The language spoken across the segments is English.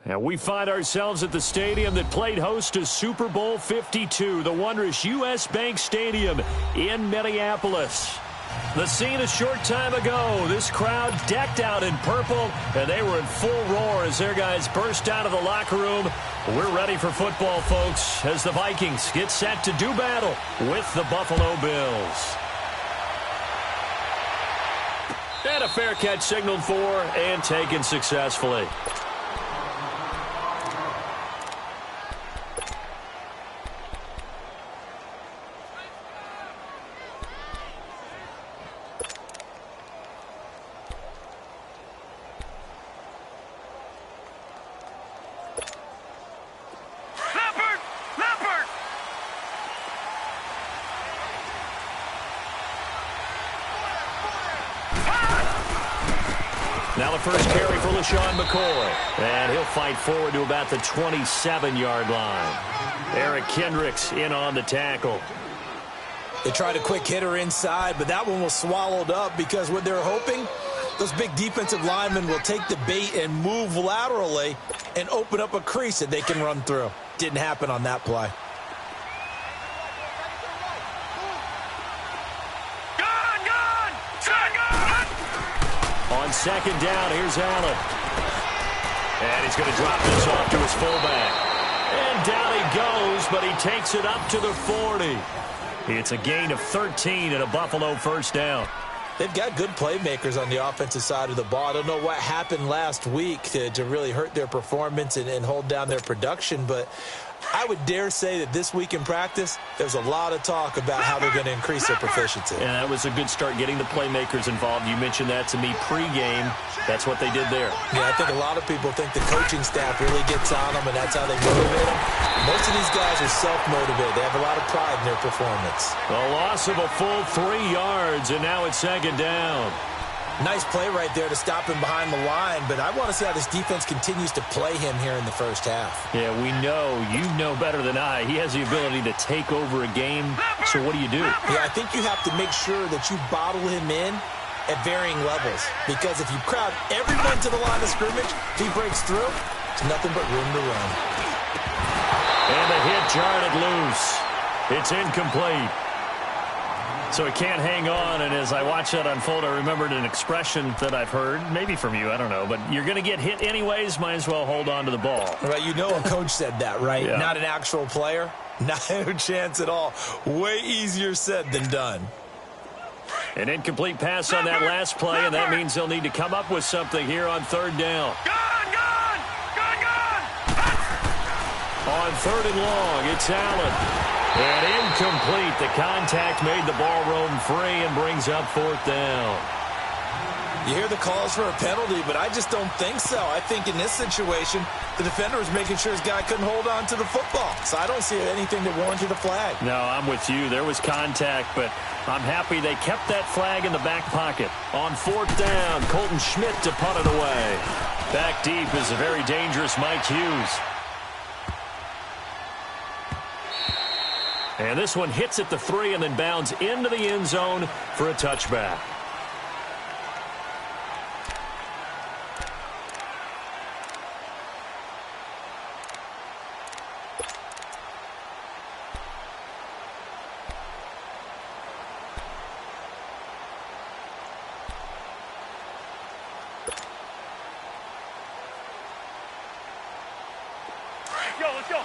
And we find ourselves at the stadium that played host to Super Bowl 52, the wondrous U.S. Bank Stadium in Minneapolis. The scene a short time ago, this crowd decked out in purple, and they were in full roar as their guys burst out of the locker room. We're ready for football, folks, as the Vikings get set to do battle with the Buffalo Bills. And a fair catch signaled for and taken successfully. Now the first carry for LaShawn McCoy. And he'll fight forward to about the 27-yard line. Eric Kendricks in on the tackle. They tried a quick hitter inside, but that one was swallowed up because what they're hoping, those big defensive linemen will take the bait and move laterally and open up a crease that they can run through. Didn't happen on that play. On second down, here's Allen. And he's going to drop this off to his fullback. And down he goes, but he takes it up to the 40. It's a gain of 13 and a Buffalo first down. They've got good playmakers on the offensive side of the ball. I don't know what happened last week to really hurt their performance and hold down their production, but I would dare say that this week in practice, there's a lot of talk about how they're going to increase their proficiency. And that was a good start, getting the playmakers involved. You mentioned that to me pregame. That's what they did there. Yeah, I think a lot of people think the coaching staff really gets on them, and that's how they motivate them. Most of these guys are self-motivated. They have a lot of pride in their performance. A loss of a full 3 yards, and now it's second down. Nice play right there to stop him behind the line, but I want to see how this defense continues to play him here in the first half. Yeah, we know. You know better than I. He has the ability to take over a game, so what do you do? Yeah, I think you have to make sure that you bottle him in at varying levels, because if you crowd everyone to the line of scrimmage, if he breaks through, there's nothing but room to run. And the hit jarred it loose. It's incomplete. So he can't hang on, and as I watch that unfold, I remembered an expression that I've heard, maybe from you, I don't know, but you're going to get hit anyways, might as well hold on to the ball. Right, you know a coach said that, right? Yeah. Not an actual player. No chance at all. Way easier said than done. An incomplete pass on that last play, and that means they'll need to come up with something here on third down. On third and long, it's Allen. And incomplete. The contact made the ball roam free and brings up fourth down. You hear the calls for a penalty, but I just don't think so. I think in this situation, the defender was making sure his guy couldn't hold on to the football. So I don't see anything that warranted a flag. No, I'm with you. There was contact, but I'm happy they kept that flag in the back pocket. On fourth down, Colton Schmidt to punt it away. Back deep is a very dangerous Mike Hughes. And this one hits at the 3 and then bounds into the end zone for a touchback. Let's go.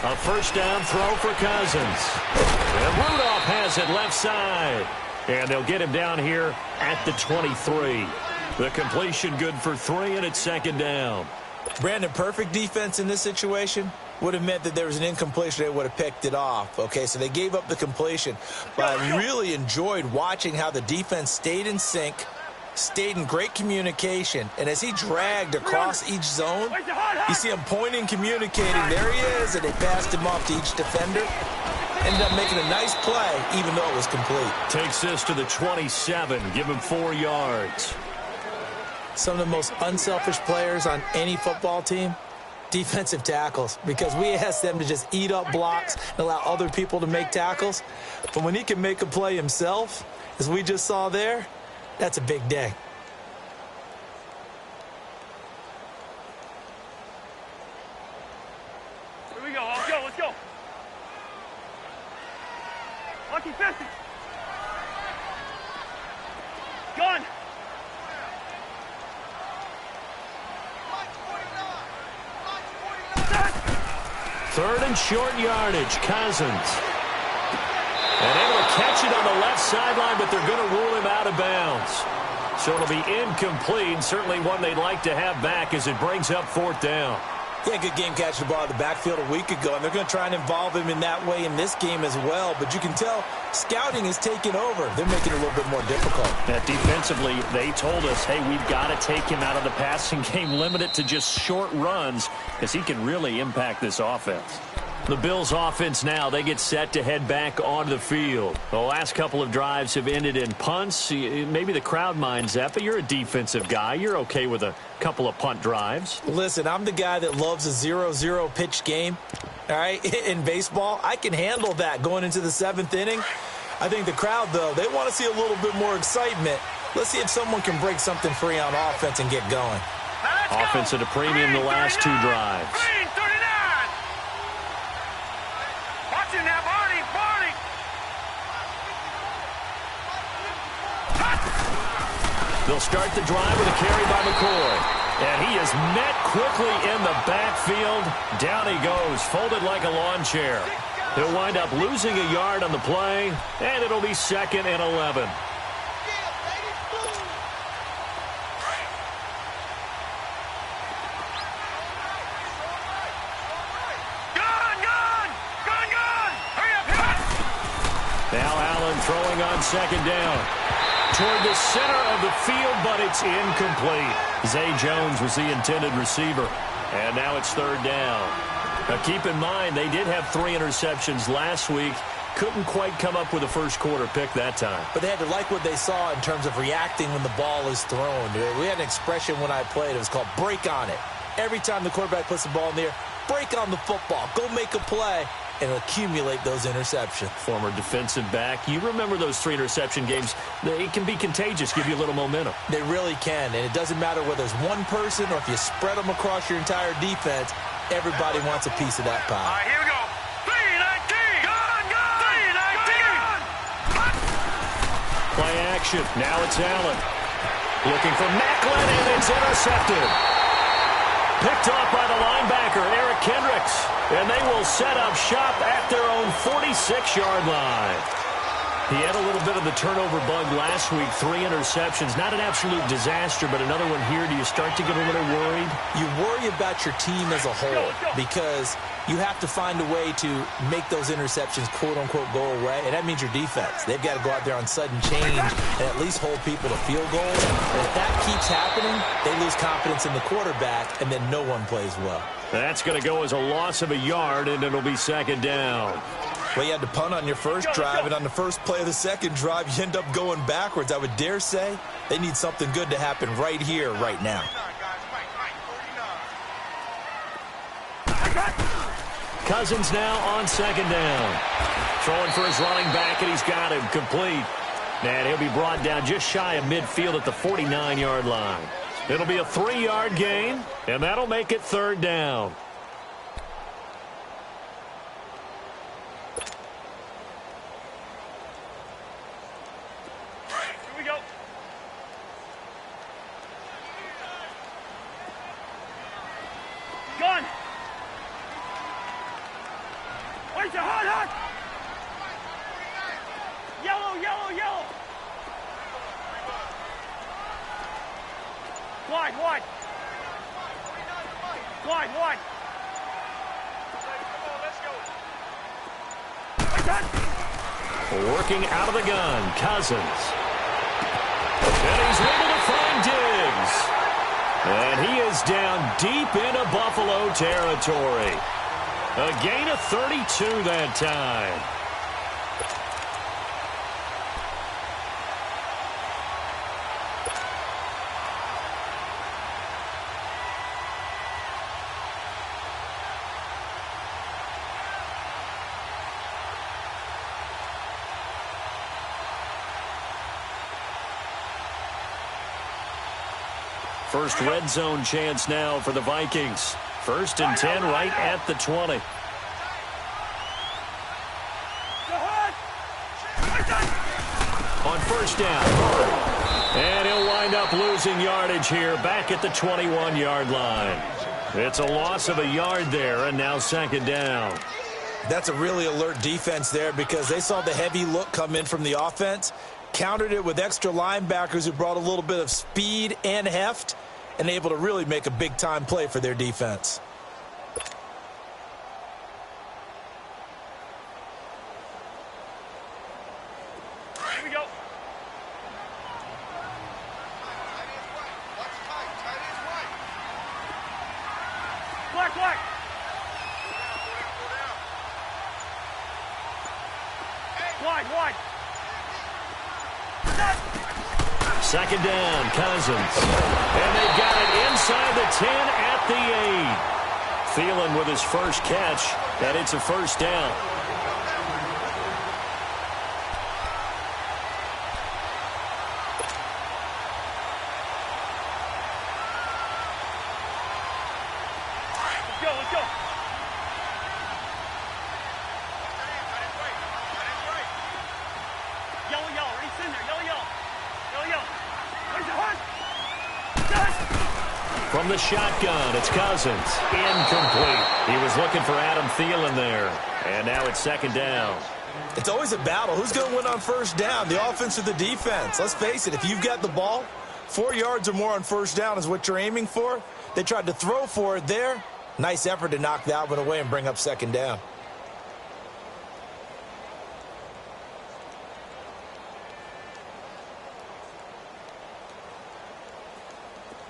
A first down throw for Cousins. And Rudolph has it left side. And they'll get him down here at the 23. The completion good for 3, and it's second down. Brandon, perfect defense in this situation would have meant that there was an incompletion. They would have picked it off. Okay, so they gave up the completion. But I really enjoyed watching how the defense stayed in sync, stayed in great communication, and as he dragged across each zone, you see him pointing, communicating. There he is, and they passed him off to each defender. Ended up making a nice play, even though it was complete. Takes this to the 27, give him 4 yards. Some of the most unselfish players on any football team, Defensive tackles, because we ask them to just eat up blocks and allow other people to make tackles. But when he can make a play himself, as we just saw there, that's a big day. Here we go. Let's go. Let's go. Lucky 50. Gun. Third and short yardage, Cousins. And able to catch it on the left sideline, but they're going to rule him out of bounds. So it'll be incomplete, certainly one they'd like to have back as it brings up fourth down. Yeah, good game catching the ball in the backfield a week ago, and they're going to try and involve him in that way in this game as well. But you can tell scouting is taking over. They're making it a little bit more difficult. Yeah, defensively, they told us, hey, we've got to take him out of the passing game, limit it to just short runs, because he can really impact this offense. The Bills offense now, they get set to head back onto the field. The last couple of drives have ended in punts. Maybe the crowd minds that, but you're a defensive guy. You're okay with a couple of punt drives. Listen, I'm the guy that loves a 0-0 pitch game. All right, in baseball, I can handle that going into the seventh inning. I think the crowd, though, they want to see a little bit more excitement. Let's see if someone can break something free on offense and get going. Offense at a premium the last two drives. They'll start the drive with a carry by McCoy. And he is met quickly in the backfield. Down he goes, folded like a lawn chair. He'll wind up losing a yard on the play, and it'll be 2nd and 11. Now Allen throwing on 2nd down. Toward the center of the field, but it's incomplete. Zay Jones was the intended receiver. And now it's 3rd down. Now keep in mind, they did have 3 interceptions last week. Couldn't quite come up with a first quarter pick that time. But they had to like what they saw in terms of reacting when the ball is thrown. We had an expression when I played. It was called break on it. Every time the quarterback puts the ball in the air, break on the football. Go make a play and accumulate those interceptions. Former defensive back. You remember those 3 interception games. It can be contagious, give you a little momentum. They really can, and it doesn't matter whether it's one person or if you spread them across your entire defense, everybody wants a piece of that pie. All right, here we go. 3-19. Gun. Play action. Now it's Allen. Looking for Macklin, and it's intercepted. Picked off by the linebacker, Eric Kendricks. And they will set up shop at their own 46-yard line. He had a little bit of the turnover bug last week, 3 interceptions. Not an absolute disaster, but another one here. Do you start to get a little worried? You worry about your team as a whole because you have to find a way to make those interceptions, quote-unquote, go away, and that means your defense. They've got to go out there on sudden change and at least hold people to field goals. And if that keeps happening, they lose confidence in the quarterback, and then no one plays well. That's going to go as a loss of a yard, and it'll be 2nd down. Well, you had to punt on your first drive, and on the first play of the second drive, you end up going backwards. I would dare say they need something good to happen right here, right now. Cousins now on 2nd down. Throwing for his running back, and he's got him complete. And he'll be brought down just shy of midfield at the 49-yard line. It'll be a 3-yard gain, and that'll make it 3rd down. Here we go. Gun. Wait, hot. Yellow. Wide. Working out of the gun, Cousins. And he's able to find Diggs. And he is down deep into Buffalo territory. A gain of 32 that time. First red zone chance now for the Vikings. 1st and 10 right at the 20. On 1st down. And he'll wind up losing yardage here back at the 21-yard line. It's a loss of a yard there, and now 2nd down. That's a really alert defense there because they saw the heavy look come in from the offense, countered it with extra linebackers who brought a little bit of speed and heft, and able to really make a big-time play for their defense. Here we go. Black, black. Wide, wide. 2nd down, Cousins. And they've got it inside the 10 at the 8. Thielen with his first catch, and it's a 1st down. Let's go, let's go. Yellow, yellow. Ready, in there. Yellow, yellow. Yellow, yellow. Where's your heart? From the shotgun, it's Cousins. Incomplete. He was looking for Adam Thielen there. And now it's 2nd down. It's always a battle. Who's going to win on 1st down, the offense or the defense? Let's face it, if you've got the ball, 4 yards or more on 1st down is what you're aiming for. They tried to throw for it there. Nice effort to knock that one away and bring up 2nd down.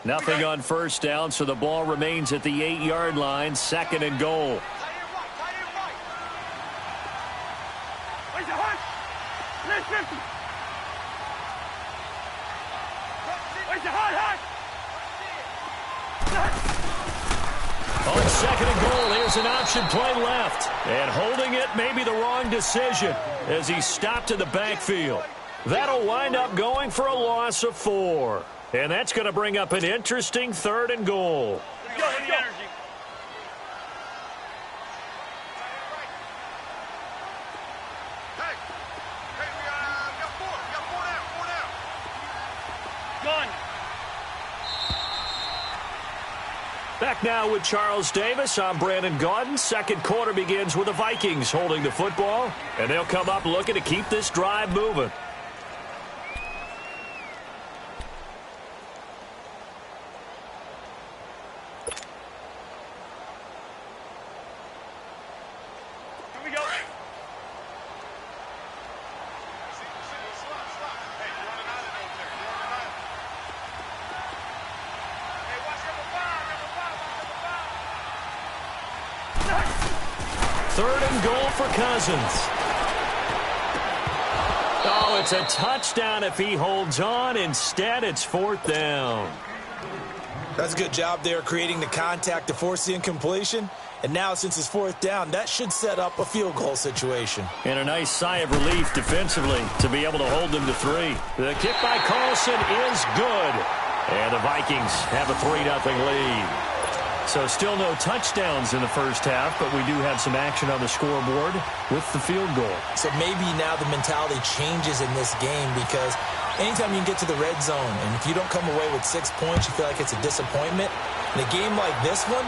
Nothing on 1st down, so the ball remains at the 8-yard line. 2nd and goal. Where's your heart? Let's 50. Where's your heart? On 2nd and goal, here's an option play left. And holding it may be the wrong decision as he stopped in the backfield. That'll wind up going for a loss of 4. And that's going to bring up an interesting 3rd and goal. Let's go, let's go. Gun. Back now with Charles Davis. I'm Brandon Gaudin. 2nd quarter begins with the Vikings holding the football. And they'll come up looking to keep this drive moving. Cousins. Oh, it's a touchdown if he holds on. Instead, it's 4th down. That's a good job there creating the contact to force the incompletion. And now, since it's 4th down, that should set up a field goal situation. And a nice sigh of relief defensively to be able to hold them to 3. The kick by Carlson is good. And the Vikings have a 3-0 lead. So still no touchdowns in the 1st half, but we do have some action on the scoreboard with the field goal. So maybe now the mentality changes in this game because anytime you can get to the red zone, and if you don't come away with 6 points, you feel like it's a disappointment. In a game like this one,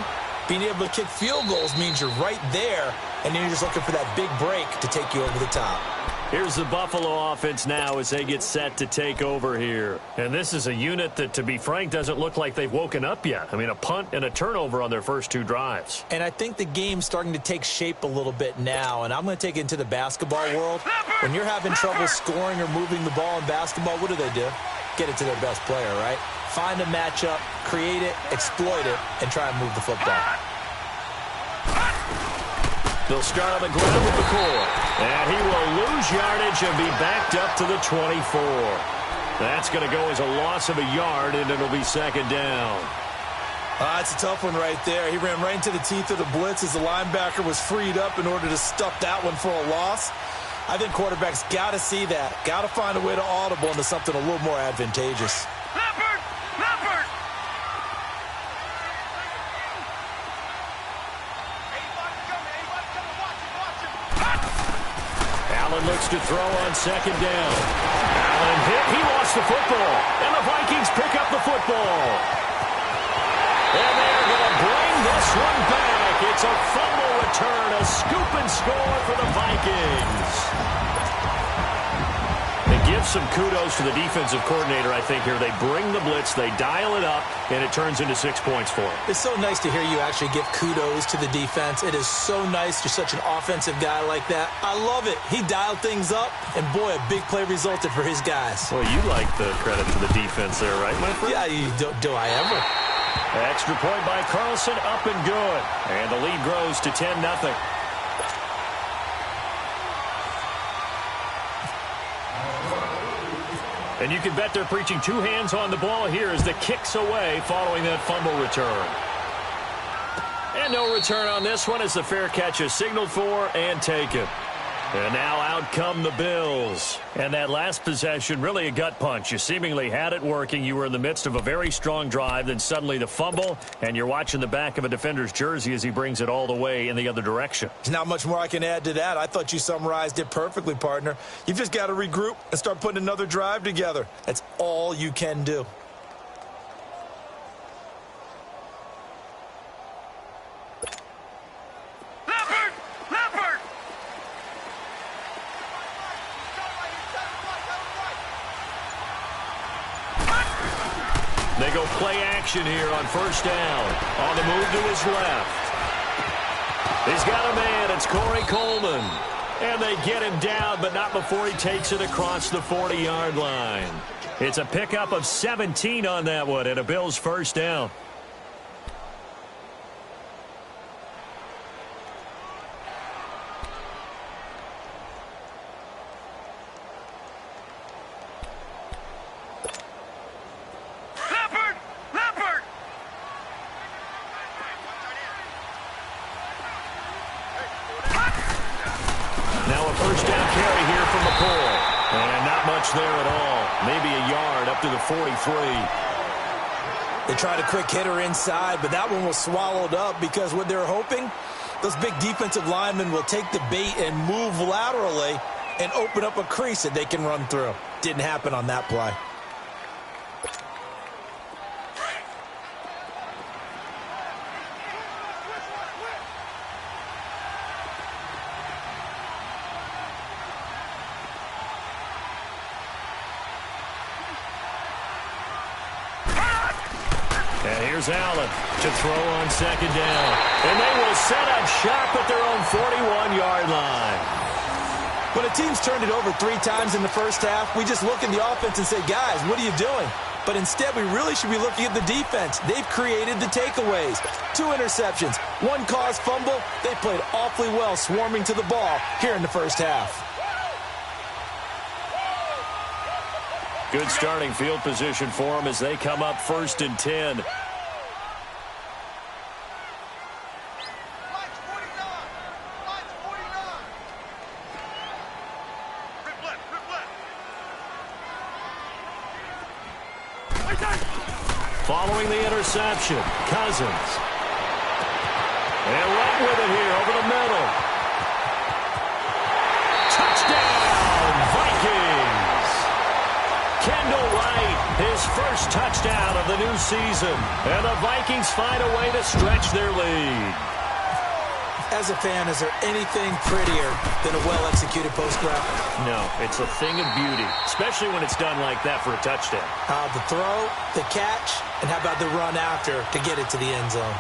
being able to kick field goals means you're right there, and then you're just looking for that big break to take you over the top. Here's the Buffalo offense now as they get set to take over here. And this is a unit that, to be frank, doesn't look like they've woken up yet. I mean, a punt and a turnover on their first 2 drives. And I think the game's starting to take shape a little bit now, and I'm going to take it into the basketball world. When you're having trouble scoring or moving the ball in basketball, what do? Get it to their best player, right? Find a matchup, create it, exploit it, and try and move the football. They'll start on the ground with McCoy. And he will lose yardage and be backed up to the 24. That's going to go as a loss of a yard, and it'll be 2nd down. It's a tough one right there. He ran right into the teeth of the blitz as the linebacker was freed up in order to stuff that one for a loss. I think quarterbacks got to see that. Got to find a way to audible into something a little more advantageous. Leopard! Leopard! Allen looks to throw on second down. Allen hit. He lost the football. And the Vikings pick up the football. And they're going to bring this one back. It's a fumble return, a scoop and score for the Vikings. It gives some kudos to the defensive coordinator, I think, here. They bring the blitz, they dial it up, and it turns into 6 points for them. It's so nice to hear you actually give kudos to the defense. It is so nice. You're such an offensive guy like that. I love it. He dialed things up, and boy, a big play resulted for his guys. Well, you like the credit to the defense there, right, Winfrey? Yeah, do I ever? Extra point by Carlson, up and good. And the lead grows to 10-0. And you can bet they're preaching two hands on the ball here as the kick's away following that fumble return. And no return on this one as the fair catch is signaled for and taken. And now out come the Bills. And that last possession, really a gut punch. You seemingly had it working. You were in the midst of a very strong drive. Then suddenly the fumble, and you're watching the back of a defender's jersey as he brings it all the way in the other direction. There's not much more I can add to that. I thought you summarized it perfectly, partner. You've just got to regroup and start putting another drive together. That's all you can do. They go play action here on first down. On the move to his left. He's got a man. It's Corey Coleman. And they get him down, but not before he takes it across the 40-yard line. It's a pickup of 17 on that one and a Bills first down. There at all. Maybe a yard up to the 43. They tried a quick hitter inside, but that one was swallowed up because what they're hoping, those big defensive linemen will take the bait and move laterally and open up a crease that they can run through. Didn't happen on that play. Here's Allen to throw on second down. And they will set up shop at their own 41-yard line. When a team's turned it over 3 times in the first half, we just look at the offense and say, guys, what are you doing? But instead, we really should be looking at the defense. They've created the takeaways. 2 interceptions, 1 caused fumble. They played awfully well swarming to the ball here in the first half. Good starting field position for them as they come up 1st and 10. Following the interception, Cousins. And right with it here over the middle. Touchdown, Vikings! Kendall Wright, his first touchdown of the new season. And the Vikings find a way to stretch their lead. As a fan, is there anything prettier than a well-executed post route? No, it's a thing of beauty, especially when it's done like that for a touchdown. The throw, the catch, and how about the run after to get it to the end zone?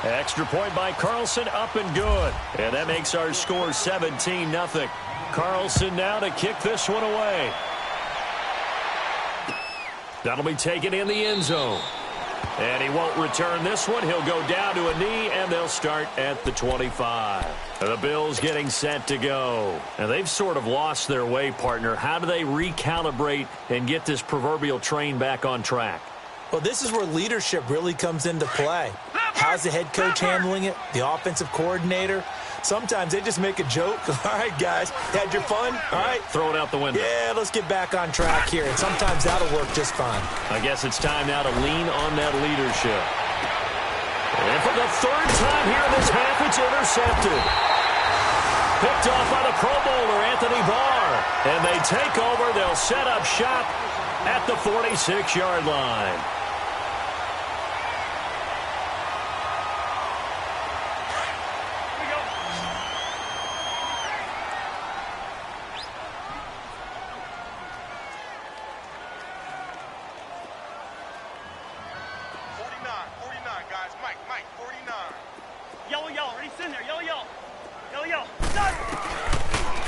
Extra point by Carlson, up and good. And that makes our score 17-0. Carlson now to kick this one away. That'll be taken in the end zone. And he won't return this one. He'll go down to a knee, and they'll start at the 25. The Bills getting set to go. And they've sort of lost their way, partner. How do they recalibrate and get this proverbial train back on track? Well, this is where leadership really comes into play. How's the head coach handling it? The offensive coordinator? Sometimes they just make a joke. All right, guys, had your fun? All right. Throw it out the window. Yeah, let's get back on track here. And sometimes that'll work just fine. I guess it's time now to lean on that leadership. And for the 3rd time here in this half, it's intercepted. Picked off by the Pro Bowler, Anthony Barr. And they take over. They'll set up shop at the 46-yard line.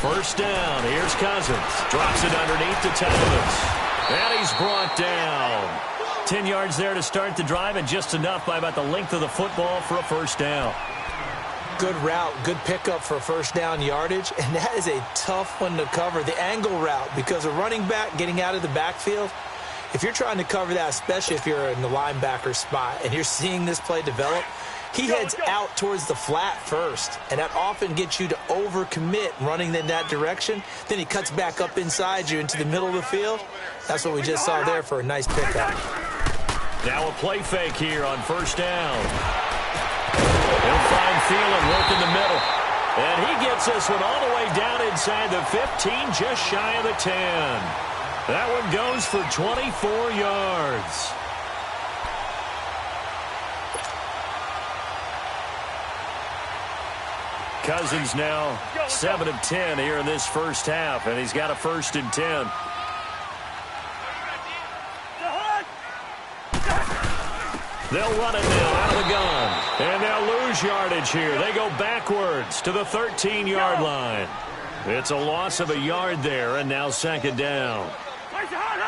First down. Here's Cousins. Drops it underneath to Thomas. And he's brought down. 10 yards there to start the drive, and just enough by about the length of the football for a first down. Good route, good pickup for first down yardage, and that is a tough one to cover, the angle route, because a running back getting out of the backfield, if you're trying to cover that, especially if you're in the linebacker spot and you're seeing this play develop, he heads out towards the flat first, and that often gets you to overcommit running in that direction. Then he cuts back up inside you into the middle of the field. That's what we just saw there for a nice pickup. Now a play fake here on first down. He'll find Thielen working the middle. And he gets this one all the way down inside the 15, just shy of the 10. That one goes for 24 yards. Cousins now 7 of 10 here in this first half, and he's got a 1st and 10. They'll run it now out of the gun, and they'll lose yardage here. They go backwards to the 13-yard line. It's a loss of a yard there, and now 2nd down.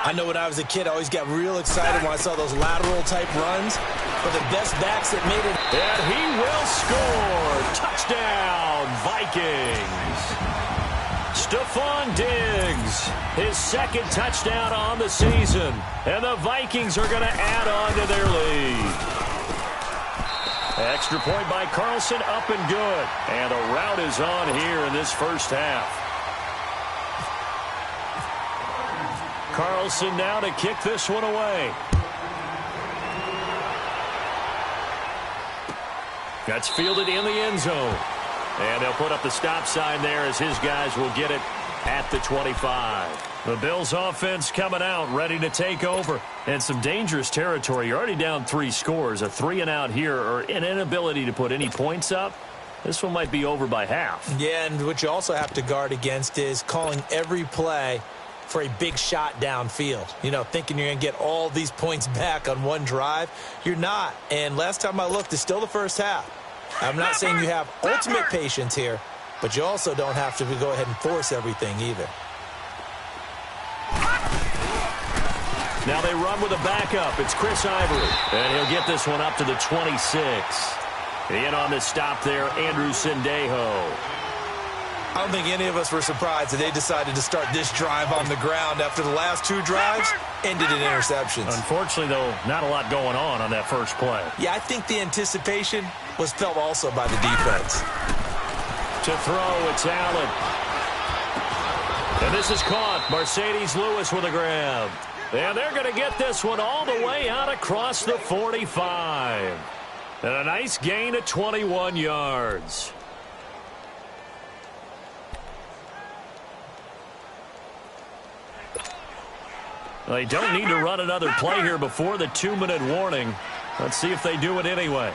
I know when I was a kid, I always got real excited when I saw those lateral-type runs. But the best backs that made it. And he will score. Touchdown, Vikings. Stephon Diggs, his 2nd touchdown on the season. And the Vikings are going to add on to their lead. Extra point by Carlson, up and good. And a rout is on here in this first half. Carlson now to kick this one away. That's fielded in the end zone. And they'll put up the stop sign there as his guys will get it at the 25. The Bills offense coming out, ready to take over. And some dangerous territory. You're already down 3 scores. A 3-and-out here, or an inability to put any points up. This one might be over by half. Yeah, and what you also have to guard against is calling every play for a big shot downfield. You know, thinking you're going to get all these points back on one drive. You're not. And last time I looked, it's still the first half. I'm not saying you have ultimate patience here, but you also don't have to go ahead and force everything either. Now they run with a backup. It's Chris Ivory. And he'll get this one up to the 26. In on the stop there, Andrew Sendejo. I don't think any of us were surprised that they decided to start this drive on the ground after the last 2 drives ended in interceptions. Unfortunately, though, not a lot going on that first play. Yeah, I think the anticipation was felt also by the defense. To throw, it's Allen. And this is caught. Mercedes Lewis with a grab. And they're going to get this one all the way out across the 45. And a nice gain of 21 yards. They don't need to run another play here before the 2-minute warning. Let's see if they do it anyway.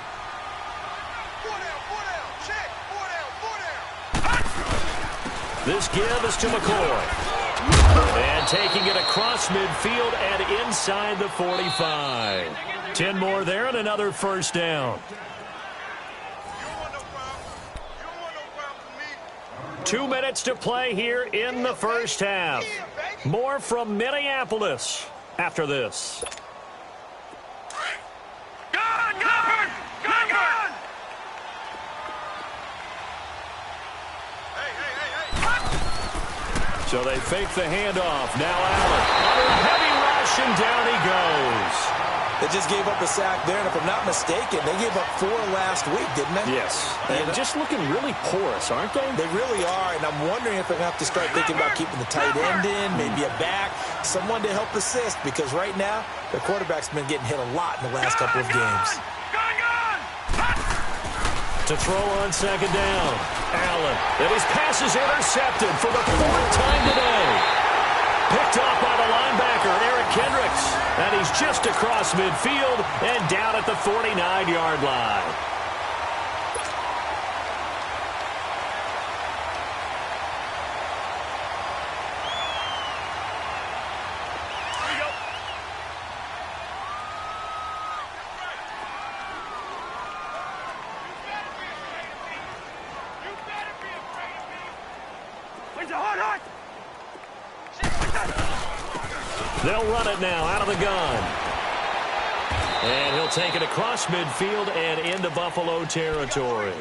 This give is to McCoy. And taking it across midfield and inside the 45. 10 more there and another first down. 2 minutes to play here in the first half. More from Minneapolis after this. Gun! Gun! Gun! Gun! So they fake the handoff. Now Allen. Under a heavy rush, and down he goes. They just gave up a sack there, and if I'm not mistaken, they gave up 4 last week, didn't they? Yes. And just looking really porous, aren't they? They really are, and I'm wondering if they're going to have to start thinking about keeping the tight end in, maybe a back, someone to help assist, because right now, their quarterback's been getting hit a lot in the last couple of games. To throw on 2nd down, Allen. And his pass is intercepted for the 4th time today. across midfield and down at the 49-yard line. They'll run it now out of the gun. And he'll take it across midfield and into Buffalo territory.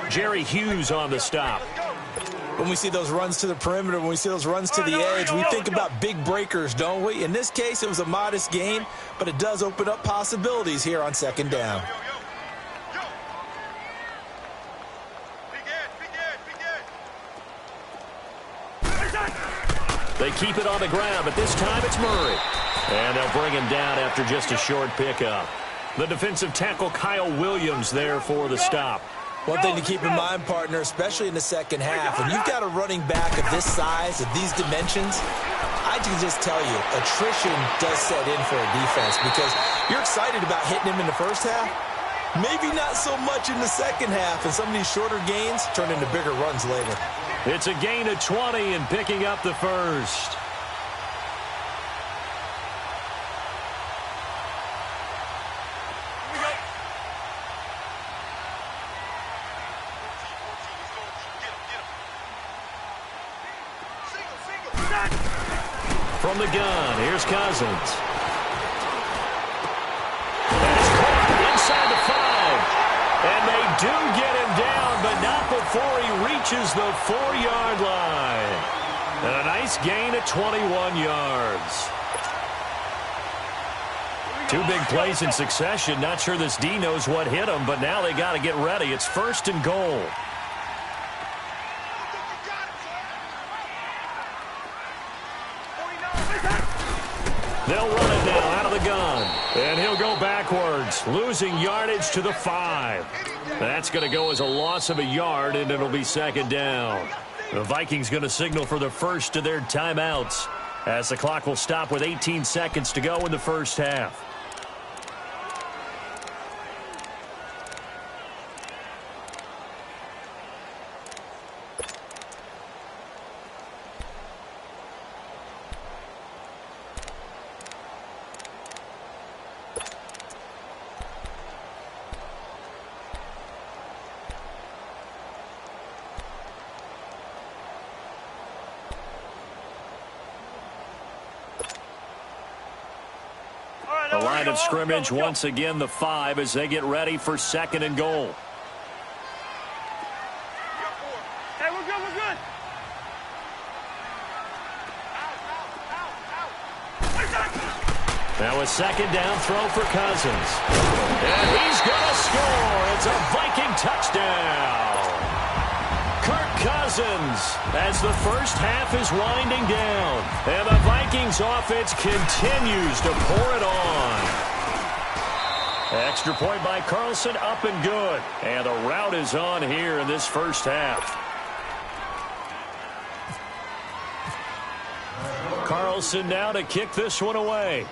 Jerry Hughes on the stop. When we see those runs to the perimeter, when we see those runs to the edge, we think about big breakers, don't we? In this case, it was a modest gain, but it does open up possibilities here on second down. They keep it on the ground, but this time it's Murray. And they'll bring him down after just a short pickup. The defensive tackle Kyle Williams there for the stop. One thing to keep in mind, partner, especially in the second half, when you've got a running back of this size, of these dimensions, I can just tell you, attrition does set in for a defense because you're excited about hitting him in the first half. Maybe not so much in the second half, and some of these shorter gains turn into bigger runs later. It's a gain of 20 and picking up the first. From the gun, here's Cousins. And it's caught inside the 5. And they do get him down, but not before he reaches the 4-yard line. And a nice gain of 21 yards. Two big plays in succession. Not sure this D knows what hit him, but now they got to get ready. It's 1st and goal. They'll run it now out of the gun. And he'll go backwards, losing yardage to the 5. That's going to go as a loss of a yard, and it'll be second down. The Vikings going to signal for the first of their timeouts as the clock will stop with 18 seconds to go in the first half. The line of scrimmage, once again, the 5 as they get ready for 2nd and goal. Hey, we're good, we're good. Now a 2nd down throw for Cousins. And he's going to score. It's a Viking touchdown. Kirk Cousins as the first half is winding down. And the Vikings offense continues to pour it on. Extra point by Carlson, up and good. And the route is on here in this first half. Carlson now to kick this one away.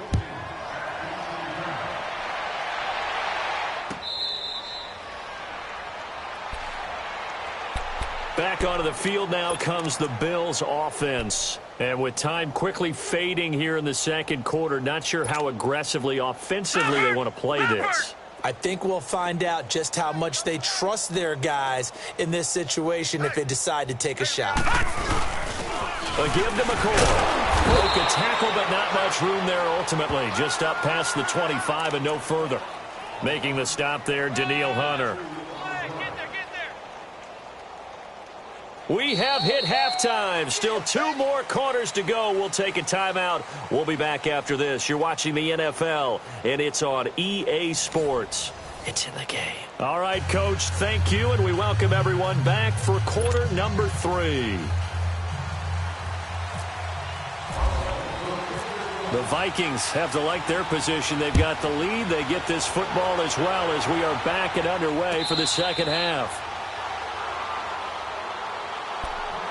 Back onto the field now comes the Bills offense. And with time quickly fading here in the second quarter, not sure how aggressively, offensively they want to play this. I think we'll find out just how much they trust their guys in this situation if they decide to take a shot. A give to McCoy. Broke a tackle, but not much room there ultimately. Just up past the 25 and no further. Making the stop there, Danielle Hunter. We have hit halftime. Still 2 more quarters to go. We'll take a timeout. We'll be back after this. You're watching the NFL, and it's on EA Sports. It's in the game. All right, Coach, thank you, and we welcome everyone back for quarter number 3. The Vikings have to like their position. They've got the lead. They get this football as well as we are back and underway for the second half.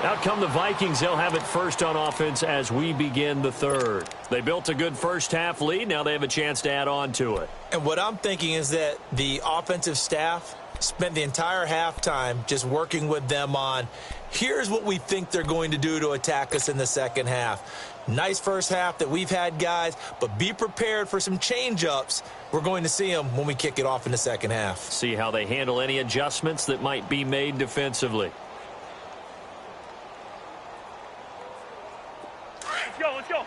Out come the Vikings. They'll have it first on offense as we begin the third. They built a good first-half lead. Now they have a chance to add on to it. And what I'm thinking is that the offensive staff spent the entire halftime just working with them on, here's what we think they're going to do to attack us in the second half. Nice first half that we've had, guys, but be prepared for some change-ups. We're going to see them when we kick it off in the second half. See how they handle any adjustments that might be made defensively. Let's go.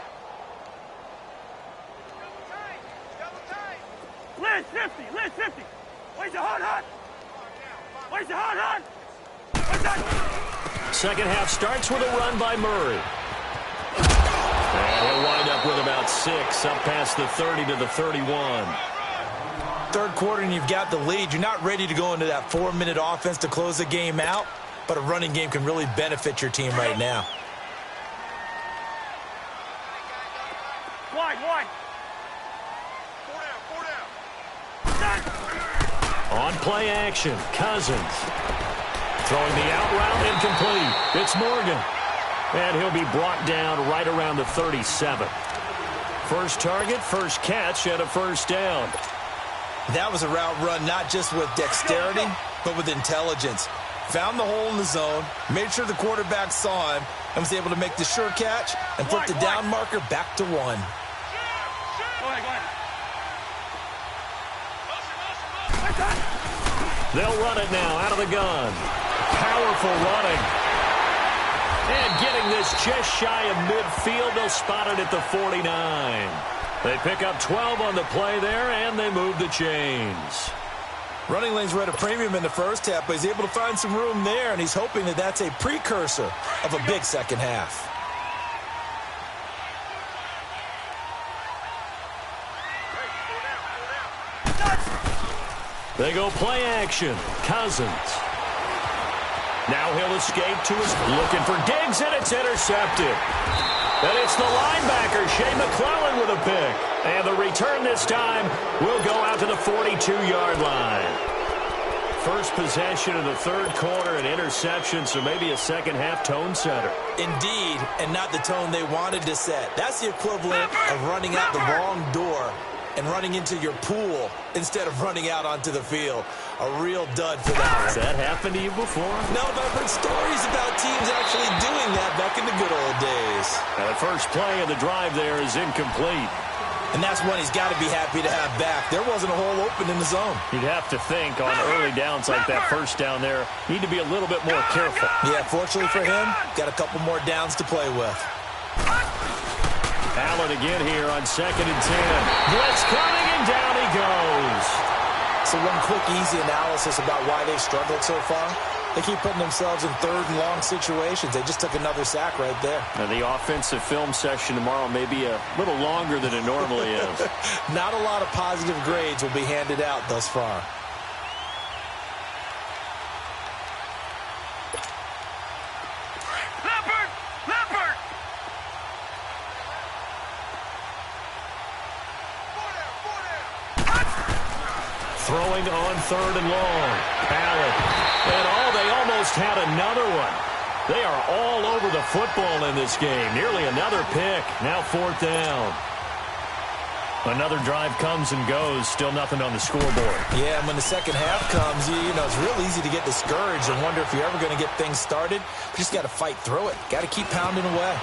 Liz 50. Where's the hard? Where's the hard? Second half starts with a run by Murray. And he'll wind up with about 6, up past the 30 to the 31. Third quarter and you've got the lead. You're not ready to go into that 4-minute offense to close the game out, but a running game can really benefit your team right now. Wide. Four down. On play action, Cousins. Throwing the out route incomplete. It's Morgan. And he'll be brought down right around the 37. First target, first catch, and a first down. That was a route run not just with dexterity, but with intelligence. Found the hole in the zone, made sure the quarterback saw him, and was able to make the sure catch and flip the down marker back to 1. Go ahead. They'll run it now out of the gun. Powerful running. And getting this just shy of midfield, they'll spot it at the 49. They pick up 12 on the play there, and they move the chains. Running lanes were at a premium in the first half, but he's able to find some room there, and he's hoping that that's a precursor of a big second half. They go play action. Cousins. Now he'll escape to his looking for Diggs, and it's intercepted. And it's the linebacker, Shea McClellan, with a pick. And the return this time will go out to the 42-yard line. First possession of the third quarter, an interception, so maybe a second-half tone setter. Indeed, and not the tone they wanted to set. That's the equivalent of running out the wrong door and running into your pool instead of running out onto the field. A real dud for that. Has that happened to you before? No, but I've heard stories about teams actually doing that back in the good old days. Now the first play of the drive there is incomplete. And that's one he's got to be happy to have back. There wasn't a hole open in the zone. You'd have to think on early downs like that first down there, need to be a little bit more careful. Yeah, fortunately for him, got a couple more downs to play with. Allen again here on 2nd and 10. Blitz coming, and down he goes. So one quick, easy analysis about why they struggled so far. They keep putting themselves in third and long situations. They just took another sack right there. Now the offensive film session tomorrow may be a little longer than it normally is. Not a lot of positive grades will be handed out thus far. Leopard! Throwing on 3rd and long. Allen. And they almost had another one. They are all over the football in this game. Nearly another pick. Now 4th down. Another drive comes and goes. Still nothing on the scoreboard. Yeah, and when the second half comes, you know, it's real easy to get discouraged and wonder if you're ever going to get things started. You just got to fight through it. Got to keep pounding away.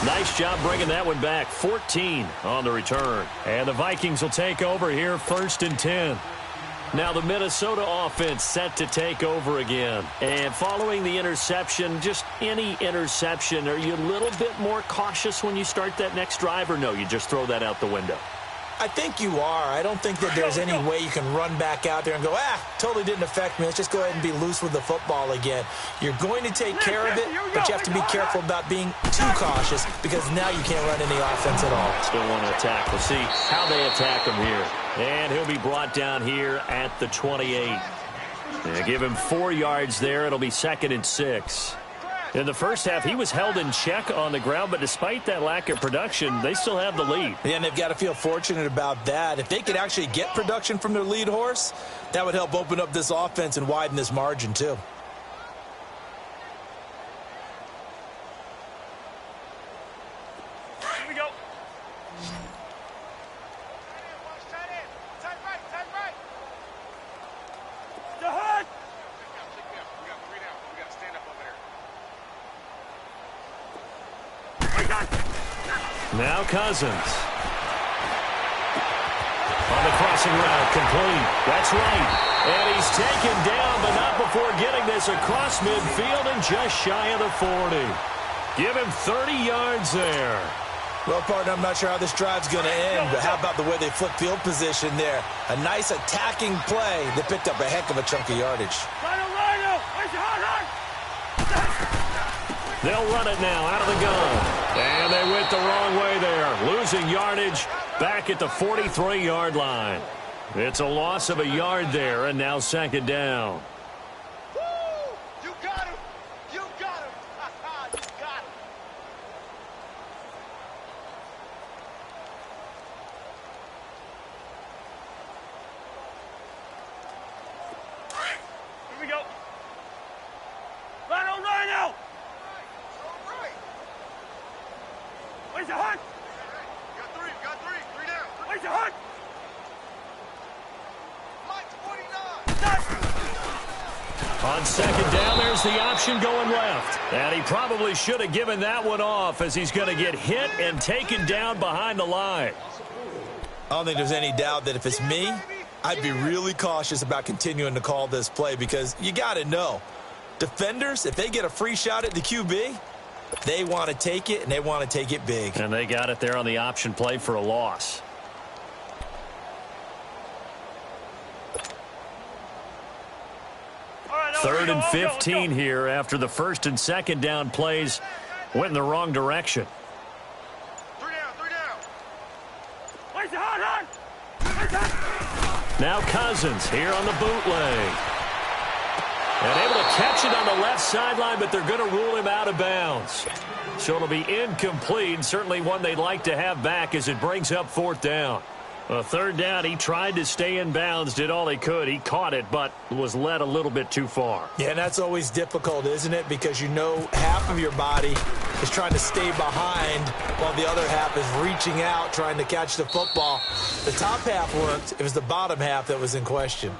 Nice job bringing that one back. 14 on the return. And the Vikings will take over here 1st and 10. Now the Minnesota offense set to take over again. And following the interception, just any interception, are you a little bit more cautious when you start that next drive, or no, you just throw that out the window? I think you are. I don't think that there's any way you can run back out there and go, totally didn't affect me. Let's just go ahead and be loose with the football again. You're going to take care of it, but you have to be careful about being too cautious because now you can't run any offense at all. Still want to attack. We'll see how they attack him here. And he'll be brought down here at the 28. Give him 4 yards there. It'll be 2nd and 6. In the first half, he was held in check on the ground, but despite that lack of production, they still have the lead. Yeah, and they've got to feel fortunate about that. If they could actually get production from their lead horse, that would help open up this offense and widen this margin too. Here we go. The hood. Now Cousins. On the crossing route, complete. That's right. And he's taken down, but not before getting this across midfield and just shy of the 40. Give him 30 yards there. Well, partner, I'm not sure how this drive's going to end, but how about the way they flip field position there? A nice attacking play that picked up a heck of a chunk of yardage. They'll run it now out of the gun. And they went the wrong way there, losing yardage back at the 43-yard line. It's a loss of a yard there, and now second down. Woo! You got him! You got him! You got him! Here we go. Rhino! Where's the hunt? Got three down. Where's the hunt? Mike 49. On second down, there's the option going left. And he probably should have given that one off as he's going to get hit and taken down behind the line. I don't think there's any doubt that if it's me, I'd be really cautious about continuing to call this play because you got to know, defenders, if they get a free shot at the QB, they want to take it, and they want to take it big. And they got it there on the option play for a loss. Right, Third and 15 here after the first and second down plays went in the wrong direction. Three down. Where's the hunt? Where's the hunt? Now Cousins here on the bootleg. And able to catch it on the left sideline, but they're going to rule him out of bounds. So it'll be incomplete, certainly one they'd like to have back as it brings up fourth down. Third down, he tried to stay in bounds, did all he could. He caught it, but was led a little bit too far. Yeah, and that's always difficult, isn't it? Because you know half of your body is trying to stay behind while the other half is reaching out, trying to catch the football. The top half worked. It was the bottom half that was in question.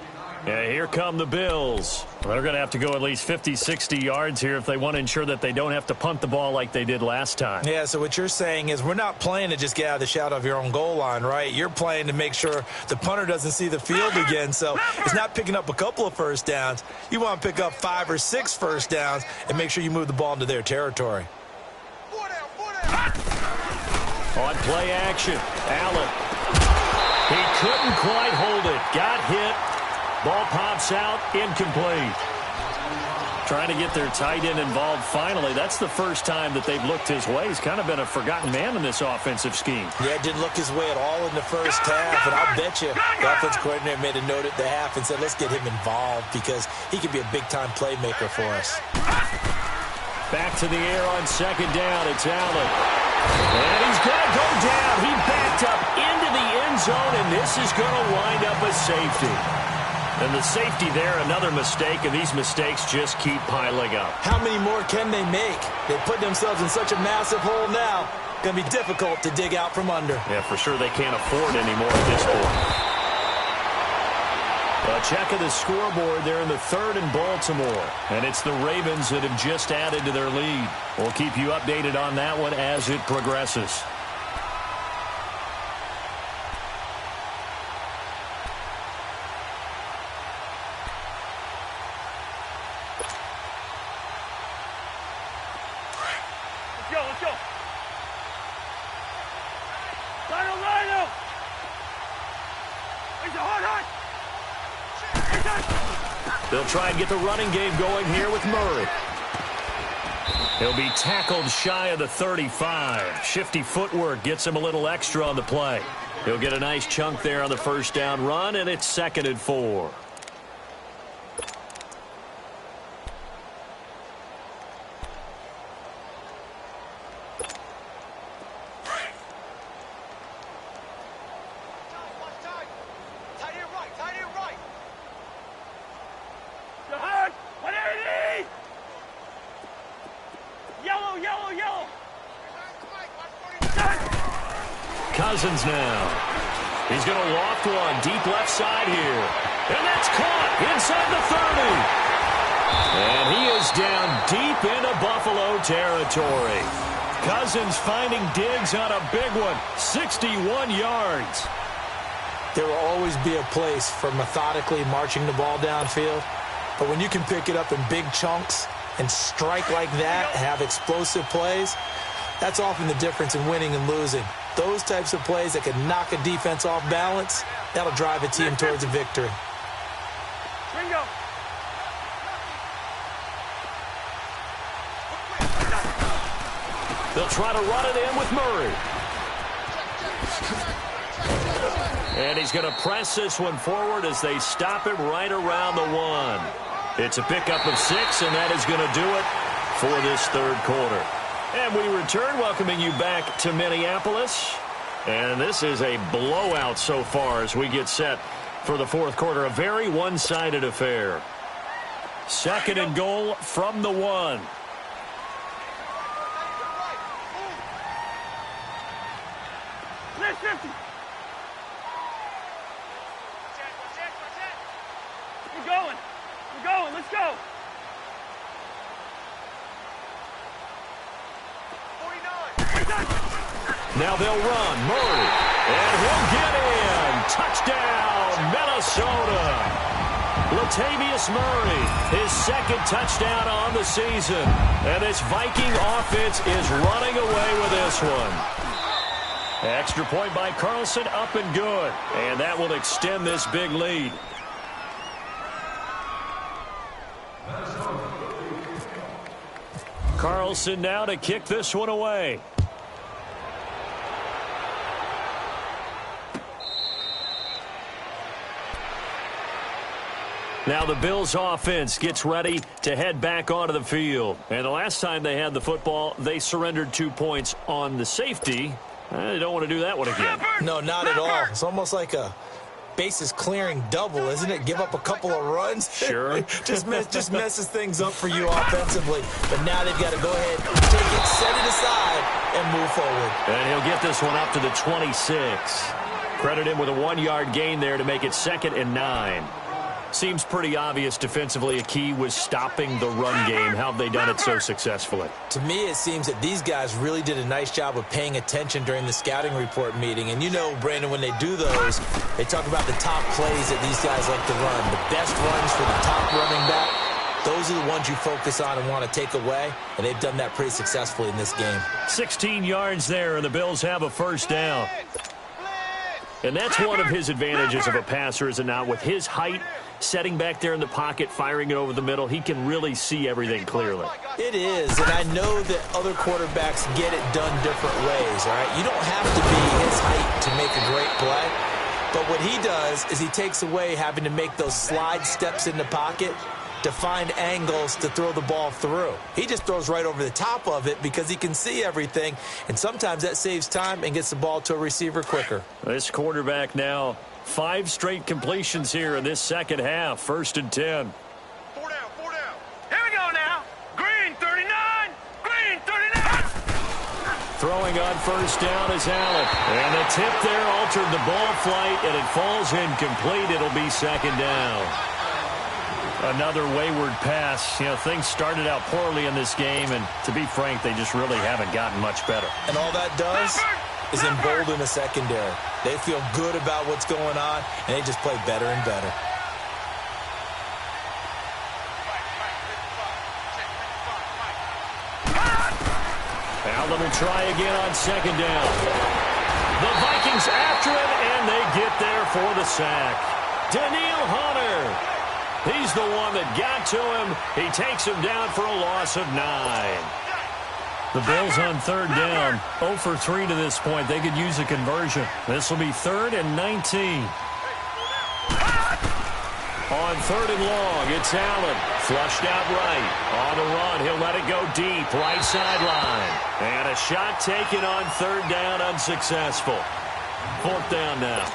Yeah, here come the Bills. They're going to have to go at least 50, 60 yards here if they want to ensure that they don't have to punt the ball like they did last time. Yeah, so what you're saying is we're not playing to just get out of the shadow of your own goal line, right? You're playing to make sure the punter doesn't see the field again. So it's not picking up a couple of first downs. You want to pick up 5 or 6 first downs and make sure you move the ball into their territory. On play action, Allen. He couldn't quite hold it. Got hit. Ball pops out, incomplete. Trying to get their tight end involved finally. That's the first time that they've looked his way. He's kind of been a forgotten man in this offensive scheme. Yeah, didn't look his way at all in the first half, and I'll bet you the offense coordinator made a note at the half and said, let's get him involved because he could be a big-time playmaker for us. Back to the air on second down. It's Allen. And he's going to go down. He backed up into the end zone, and this is going to wind up a safety. And the safety there, another mistake, and these mistakes just keep piling up. How many more can they make? They put themselves in such a massive hole now. Going to be difficult to dig out from under. Yeah, for sure they can't afford any more at this point. A check of the scoreboard there in the third in Baltimore. And it's the Ravens that have just added to their lead. We'll keep you updated on that one as it progresses. Let's go. Rhino. Where's the hard? They'll try and get the running game going here with Murray. He'll be tackled shy of the 35. Shifty footwork gets him a little extra on the play. He'll get a nice chunk there on the first down run, and it's 2nd and 4. Cousins now. He's going to loft one deep left side here. And that's caught inside the 30. And he is down deep into Buffalo territory. Cousins finding Diggs on a big one, 61 yards. There will always be a place for methodically marching the ball downfield. But when you can pick it up in big chunks and strike like that, have explosive plays, that's often the difference in winning and losing. Those types of plays that can knock a defense off balance, that'll drive a team towards a victory. Bingo. They'll try to run it in with Murray. And he's going to press this one forward as they stop him right around the 1. It's a pickup of 6, and that is going to do it for this third quarter. And we return, welcoming you back to Minneapolis. And this is a blowout so far as we get set for the fourth quarter. A very one-sided affair. Second and goal from the 1. Let's 50. We're going. We're going. Let's go. 49. Now they'll run. Murray. And he'll get in. Touchdown, Minnesota. Latavius Murray, his second touchdown on the season. And this Viking offense is running away with this one. Extra point by Carlson, up and good. And that will extend this big lead. Carlson now to kick this one away. Now the Bills offense gets ready to head back onto the field. And the last time they had the football, they surrendered 2 points on the safety. They don't want to do that one again. No, not at all. It's almost like a bases clearing double, isn't it? Give up a couple of runs. Sure. just messes things up for you offensively. But now they've got to go ahead, take it, set it aside, and move forward. And he'll get this one up to the 26. Credit him with a 1-yard gain there to make it 2nd and 9. Seems pretty obvious defensively a key was stopping the run game. How have they done it so successfully? To me, it seems that these guys really did a nice job of paying attention during the scouting report meeting. And you know, Brandon, when they do those, they talk about the top plays that these guys like to run. The best runs for the top running back, those are the ones you focus on and want to take away. And they've done that pretty successfully in this game. 16 yards there, and the Bills have a first down. And that's one of his advantages of a passer, is it not? With his height, setting back there in the pocket, firing it over the middle, he can really see everything clearly. It is, and I know that other quarterbacks get it done different ways, all right? You don't have to be his height to make a great play, but what he does is he takes away having to make those slide steps in the pocket to find angles to throw the ball through. He just throws right over the top of it because he can see everything, and sometimes that saves time and gets the ball to a receiver quicker. This quarterback now, 5 straight completions here in this second half. 1st and 10. 4 down, 4 down. Here we go now. Green 39. Green 39. Throwing on first down is Allen. And the tip there altered the ball flight, and it falls incomplete. It'll be 2nd down. Another wayward pass. You know, things started out poorly in this game, and to be frank, they just really haven't gotten much better. And all that does is embolden the secondary. They feel good about what's going on, and they just play better and better. Allen will try again on 2nd down. The Vikings after it, and they get there for the sack. Danielle Hunter. He's the one that got to him. He takes him down for a loss of 9. The Bills on 3rd down, 0 for 3 to this point. They could use a conversion. This will be 3rd and 19. On 3rd and long, it's Allen. Flushed out right. On the run, he'll let it go deep, right sideline. And a shot taken on 3rd down, unsuccessful. 4th down now.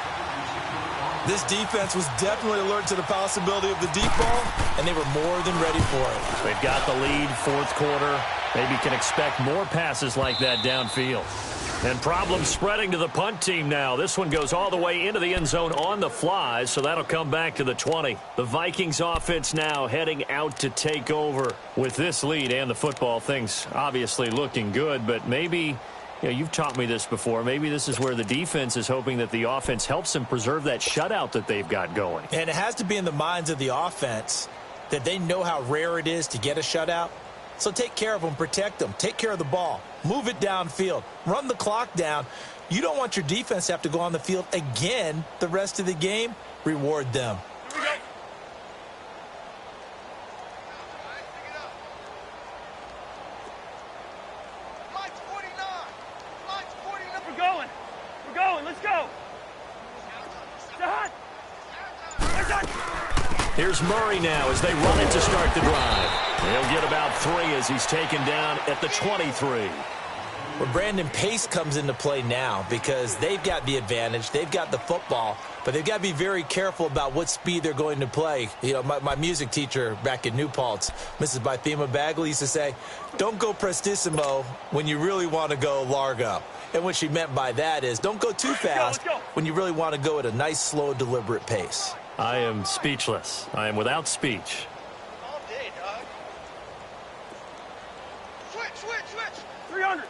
This defense was definitely alert to the possibility of the deep ball, and they were more than ready for it. They've got the lead, 4th quarter. Maybe can expect more passes like that downfield. And problems spreading to the punt team now. This one goes all the way into the end zone on the fly, so that'll come back to the 20. The Vikings offense now heading out to take over. With this lead and the football, things obviously looking good, but maybe, you've taught me this before, maybe this is where the defense is hoping that the offense helps them preserve that shutout that they've got going. And it has to be in the minds of the offense that they know how rare it is to get a shutout. So take care of them, protect them, take care of the ball, move it downfield, run the clock down. You don't want your defense to have to go on the field again the rest of the game. Reward them. Here we go. Mike's 49. Mike's 49. We're going. We're going. Let's go. Hot. Here's Murray now as they run it to start the drive. He'll get about 3 as he's taken down at the 23. Well, Brandon, pace comes into play now because they've got the advantage. They've got the football, but they've got to be very careful about what speed they're going to play. My music teacher back in New Paltz, Mrs. Bythema Bagley, used to say, don't go prestissimo when you really want to go largo. And what she meant by that is don't go too fast when you really want to go at a nice, slow, deliberate pace. I am speechless. I am without speech. All day, dog. Switch. 300.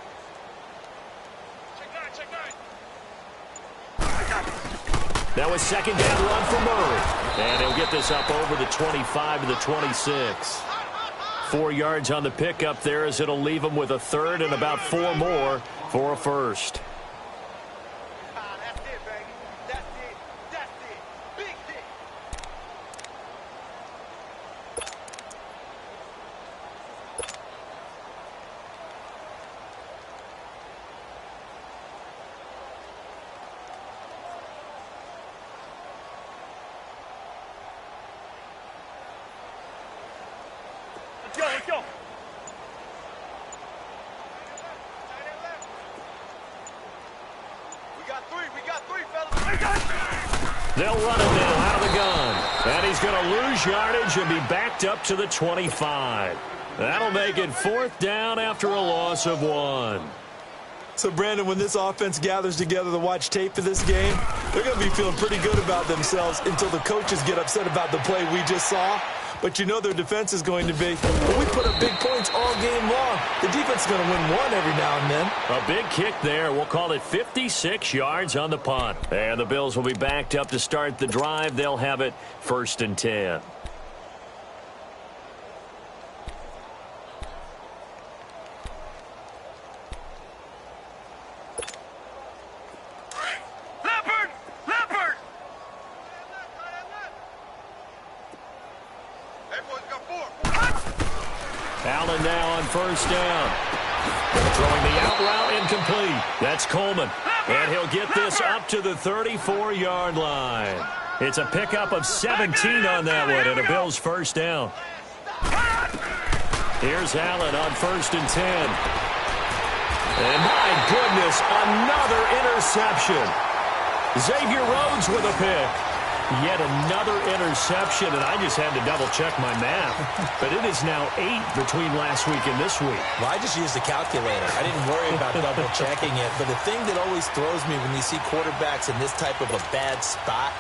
Check 9. Now a second down run for Murray. And he'll get this up over the 25 to the 26. 4 yards on the pickup there as it'll leave him with a third and about 4 more for a first. That's it, baby. That's it. Big hit. Let's go. We got three, fellas. They'll run him now out of the gun. And he's going to lose yardage and be backed up to the 25. That'll make it 4th down after a loss of 1. So, Brandon, when this offense gathers together to watch tape for this game, they're going to be feeling pretty good about themselves until the coaches get upset about the play we just saw. But you know their defense is going to be, well, we put up big points all game long. The defense is going to win one every now and then. A big kick there. We'll call it 56 yards on the punt. And the Bills will be backed up to start the drive. They'll have it 1st and 10. Leopard! That boy's got 4. Allen now on 1st down. Throwing the out route incomplete. That's Coleman. And he'll get this up to the 34-yard line. It's a pickup of 17 on that one and a Bills 1st down. Here's Allen on 1st and 10. And my goodness, another interception. Xavier Rhodes with a pick. Yet another interception, and I just had to double-check my math. But it is now 8 between last week and this week. Well, I just used a calculator. I didn't worry about double-checking it. But the thing that always throws me when you see quarterbacks in this type of a bad spot,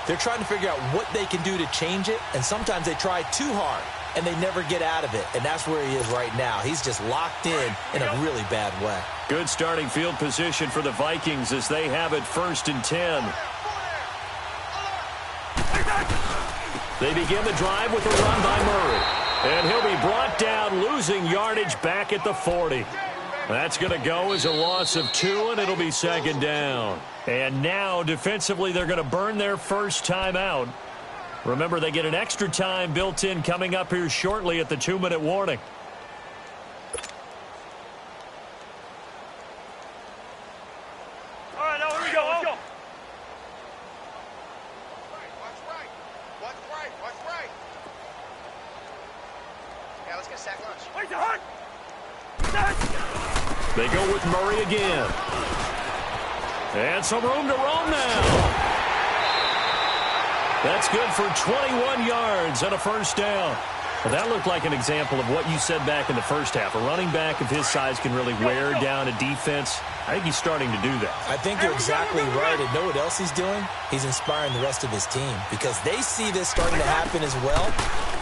they're trying to figure out what they can do to change it, and sometimes they try too hard, and they never get out of it. And that's where he is right now. He's just locked in a really bad way. Good starting field position for the Vikings as they have it 1st and 10. They begin the drive with a run by Murray. And he'll be brought down, losing yardage back at the 40. That's going to go as a loss of 2, and it'll be 2nd down. And now, defensively, they're going to burn their first time out. Remember, they get an extra time built in coming up here shortly at the 2-minute warning. All right, now here we go. Let's go. Watch right. Yeah, let's get a sack lunch. Where's the hunt? They go with Murray again. And some room to roam now. That's good for 21 yards and a 1st down. Well, that looked like an example of what you said back in the first half. A running back of his size can really wear down a defense. I think he's starting to do that. I think you're exactly right. And know what else he's doing? He's inspiring the rest of his team because they see this starting to happen as well.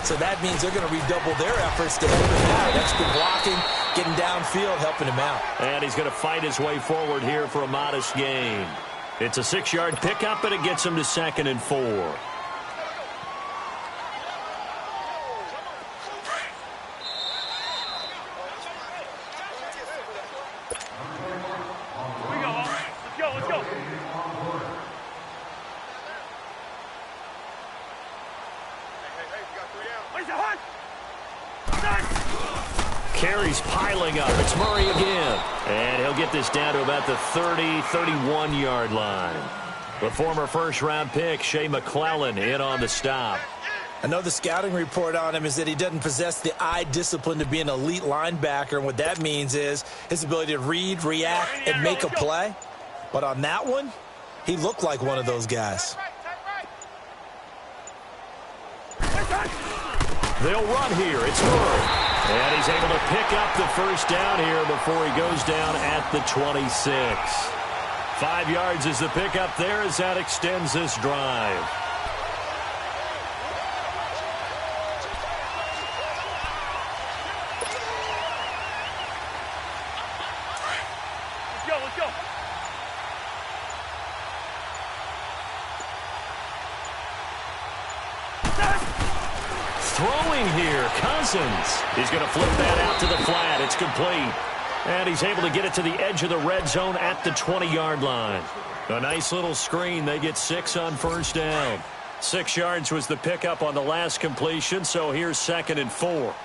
So that means they're going to redouble their efforts to help him out. Extra blocking, getting downfield, helping him out. And he's going to fight his way forward here for a modest gain. It's a 6-yard pickup, and it gets him to 2nd and 4. Carries piling up. It's Murray again. And he'll get this down to about the 30, 31-yard line. The former first-round pick, Shea McClellan, in on the stop. I know the scouting report on him is that he doesn't possess the eye discipline to be an elite linebacker. And what that means is his ability to read, react, and make a play. But on that one, he looked like one of those guys. They'll run here. It's Murray. And he's able to pick up the first down here before he goes down at the 26. 5 yards is the pickup there as that extends this drive. Let's go. Throwing here, Cousins. He's going to flip that out to the flat. It's complete. And he's able to get it to the edge of the red zone at the 20-yard line. A nice little screen. They get 6 on first down. 6 yards was the pickup on the last completion, so here's 2nd and 4.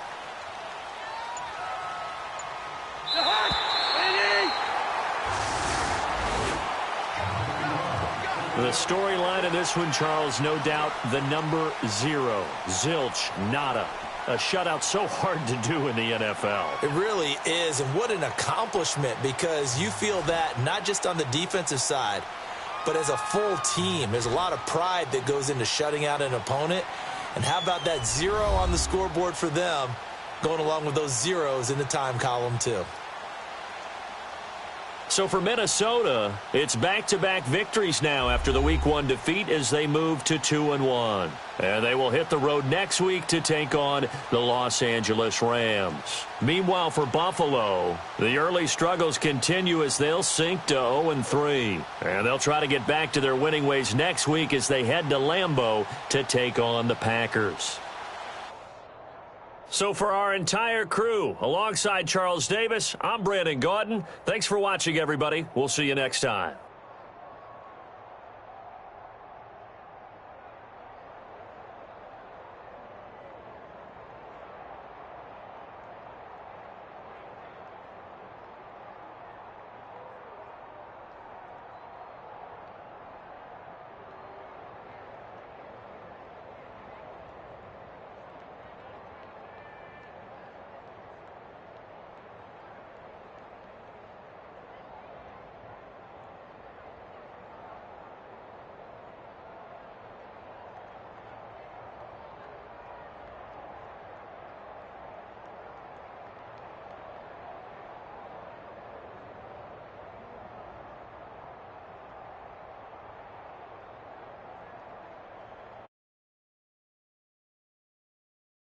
The storyline of this one, Charles, no doubt the number 0. Zilch, nada. A shutout so hard to do in the NFL. It really is, and what an accomplishment, because you feel that not just on the defensive side, but as a full team. There's a lot of pride that goes into shutting out an opponent. And how about that 0 on the scoreboard for them, going along with those zeros in the time column too. So for Minnesota, it's back-to-back victories now after the Week 1 defeat as they move to 2-1. And they will hit the road next week to take on the Los Angeles Rams. Meanwhile, for Buffalo, the early struggles continue as they'll sink to 0-3. And they'll try to get back to their winning ways next week as they head to Lambeau to take on the Packers. So for our entire crew, alongside Charles Davis, I'm Brandon Gaudin. Thanks for watching, everybody. We'll see you next time.